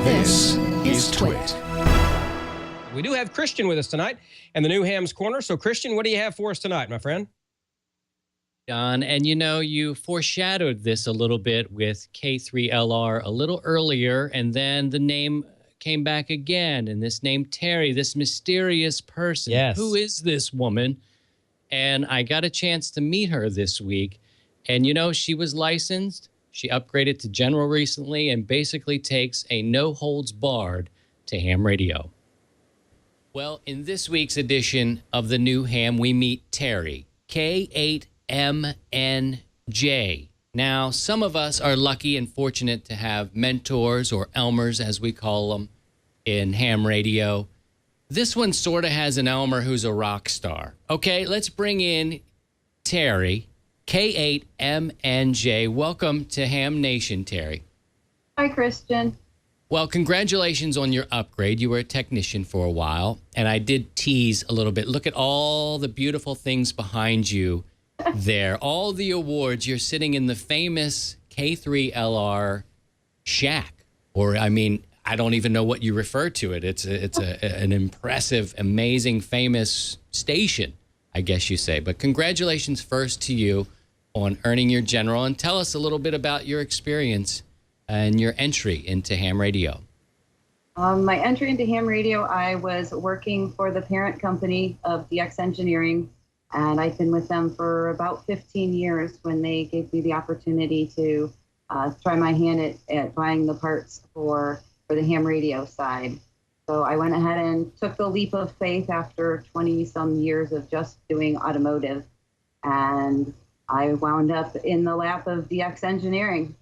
This is TWiT. We do have Christian with us tonight and the new Ham's Corner. So, Christian, what do you have for us tonight, my friend? John, and you know, you foreshadowed this a little bit with K3LR a little earlier, and then the name came back again, and this name Teri, this mysterious person. Yes. Who is this woman? And I got a chance to meet her this week, and you know, she was licensed. She upgraded to general recently and basically takes a no-holds-barred to ham radio. Well, in this week's edition of the new Ham, we meet Teri, K8MNJ. Now, some of us are lucky and fortunate to have mentors, or elmers as we call them, in ham radio. This one sort of has an elmer who's a rock star. Okay, let's bring in Teri, K8MNJ. Welcome to Ham Nation, Teri. Hi, Christian. Well, congratulations on your upgrade. You were a technician for a while, and I did tease a little bit. Look at all the beautiful things behind you there. All the awards. You're sitting in the famous K3LR shack, or I mean, I don't even know what you refer to it. It's an impressive, amazing, famous station, I guess you say. But congratulations first to you on earning your general, and tell us a little bit about your experience and your entry into ham radio. My entry into ham radio, I was working for the parent company of DX Engineering, and I've been with them for about 15 years when they gave me the opportunity to try my hand at buying the parts for the ham radio side. So I went ahead and took the leap of faith after 20-some years of just doing automotive, and I wound up in the lap of DX Engineering.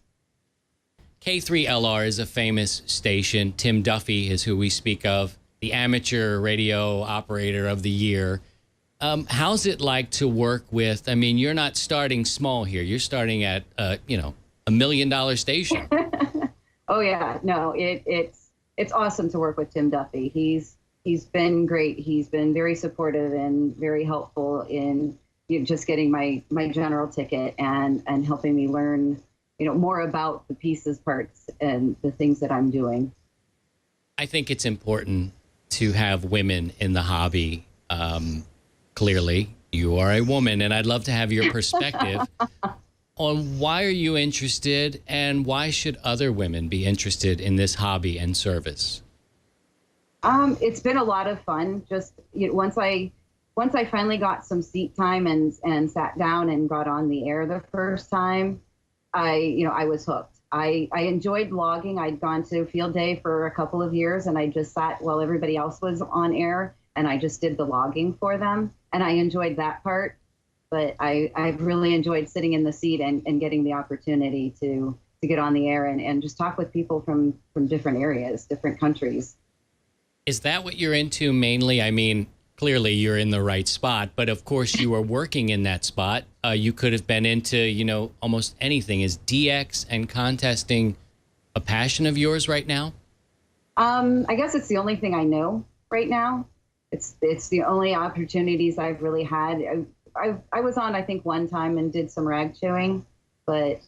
K3LR is a famous station. Tim Duffy is who we speak of, the amateur radio operator of the year. How's it like to work with, I mean, you're not starting small here. You're starting at, $1 million station. Oh yeah, no, it's awesome to work with Tim Duffy. He's been great. He's been very supportive and very helpful in just getting my general ticket and helping me learn, more about the pieces, parts, and the things that I'm doing. I think it's important to have women in the hobby. Clearly, you are a woman, and I'd love to have your perspective on why are you interested and why should other women be interested in this hobby and service? It's been a lot of fun. Just once I finally got some seat time and sat down and got on the air the first time, I was hooked. I enjoyed logging. I'd gone to field day for a couple of years, and I just sat while everybody else was on air, and I just did the logging for them, and I enjoyed that part. But I've really enjoyed sitting in the seat and getting the opportunity to get on the air and just talk with people from different areas, different countries. Is that what you're into mainly? I mean, clearly you're in the right spot, but of course you are working in that spot. You could have been into, almost anything. Is DX and contesting a passion of yours right now? I guess it's the only thing I know right now. It's the only opportunities I've really had. I was on, I think, one time and did some rag chewing, but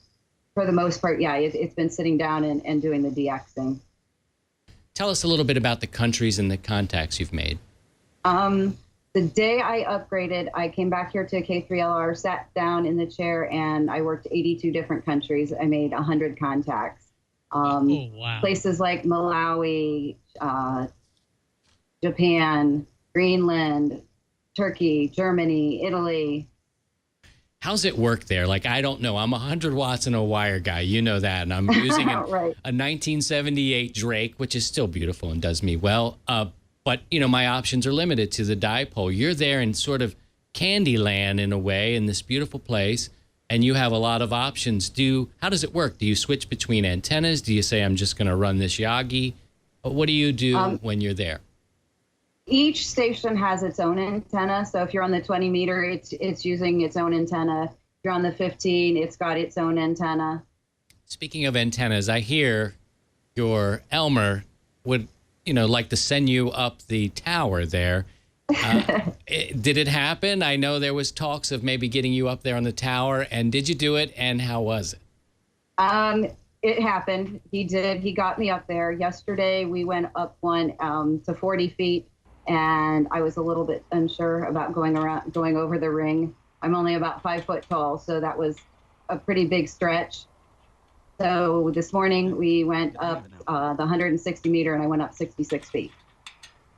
for the most part, yeah, it's been sitting down and doing the DXing. Tell us a little bit about the countries and the contacts you've made. The day I upgraded, I came back here to K3LR, sat down in the chair, and I worked 82 different countries. I made 100 contacts. Wow. Places like Malawi, Japan, Greenland, Turkey, Germany, Italy. How's it work there? Like, I don't know. I'm 100 watts and a wire guy. You know that. And I'm using a 1978 Drake, which is still beautiful and does me well. But, my options are limited to the dipole. You're there in sort of Candyland in a way, in this beautiful place, and you have a lot of options. How does it work? Do you switch between antennas? Do you say, I'm just going to run this Yagi? What do you do when you're there? Each station has its own antenna. So if you're on the 20 meter, it's using its own antenna. If you're on the 15, it's got its own antenna. Speaking of antennas, I hear your Elmer would, like to send you up the tower there. Did it happen? I know there was talks of maybe getting you up there on the tower. And did you do it? And how was it? it happened. He did. He got me up there. Yesterday, we went up one to 40 feet, and I was a little bit unsure about going over the ring. I'm only about 5 foot tall, so that was a pretty big stretch. So this morning, we went up the 160 meter, and I went up 66 feet.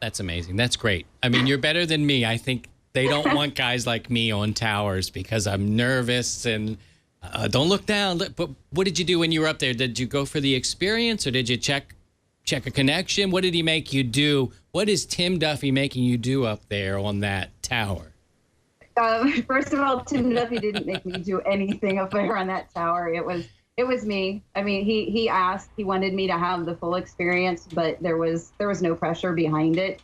That's amazing. That's great. I mean, you're better than me. I think they don't want guys like me on towers because I'm nervous and don't look down. But what did you do when you were up there? Did you go for the experience, or did you check a connection? What did he make you do? What is Tim Duffy making you do up there on that tower? First of all, Tim Duffy didn't make me do anything up there on that tower. It was me. I mean, he asked, he wanted me to have the full experience, but there was no pressure behind it.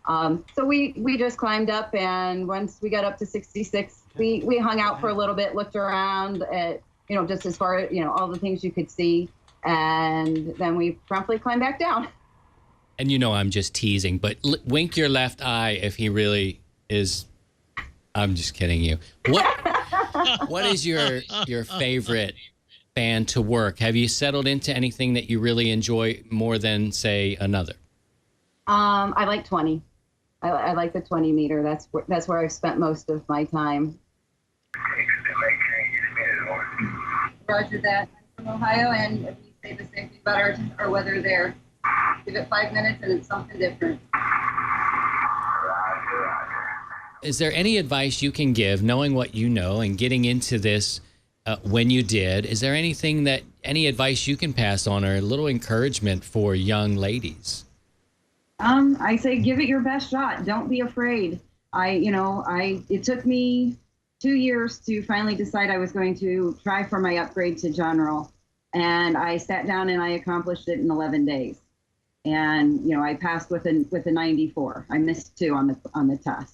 So we just climbed up, and once we got up to 66, we hung out for a little bit, looked around at, just as far as, all the things you could see, and then we promptly climbed back down. And I'm just teasing, but wink your left eye if he really is. I'm just kidding you. What is your favorite band to work? Have you settled into anything that you really enjoy more than, say, another? I like 20. I like the 20 meter. That's where I've spent most of my time. Roger that. I'm from Ohio, and if you say the same thing about our weather there, give it 5 minutes and it's something different. Is there any advice you can give, knowing what you know and getting into this when you did? Is there any advice you can pass on, or a little encouragement for young ladies? I say give it your best shot. Don't be afraid. It took me 2 years to finally decide I was going to try for my upgrade to general, and I sat down and I accomplished it in 11 days. And I passed with a 94. I missed 2 on the test.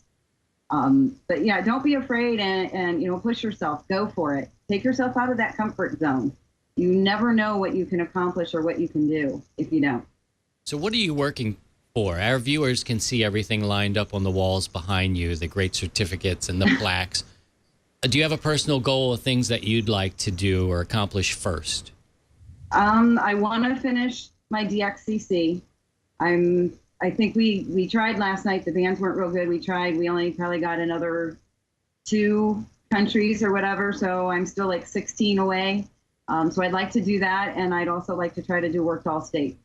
But yeah, don't be afraid, and push yourself. Go for it. Take yourself out of that comfort zone. You never know what you can accomplish or what you can do if you don't. So what are you working for? Our viewers can see everything lined up on the walls behind you, the great certificates and the plaques. Do you have a personal goal of things that you'd like to do or accomplish first? I want to finish my DXCC. I think we tried last night. The bands weren't real good. We tried. We only probably got another 2 countries or whatever. So I'm still like 16 away. So I'd like to do that. And I'd also like to try to do work all states.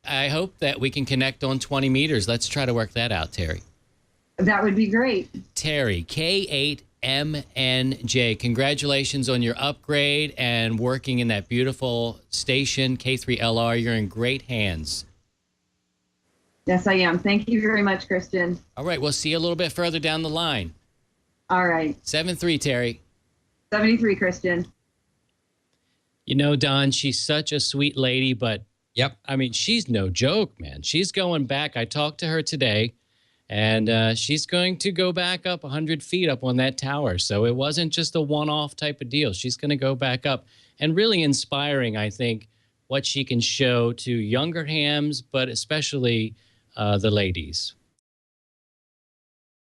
I hope that we can connect on 20 meters. Let's try to work that out, Teri. That would be great. Teri, K8MNJ, congratulations on your upgrade and working in that beautiful station, K3LR. You're in great hands. Yes, I am. Thank you very much, Christian. All right, we'll see you a little bit further down the line. All right. 7-3, Teri. 73, Christian. Don, she's such a sweet lady, but Yep. I mean, she's no joke, man. She's going back. I talked to her today, and she's going to go back up 100 feet up on that tower. So it wasn't just a one-off type of deal. She's going to go back up, and really inspiring, I think, what she can show to younger hams, but especially the ladies.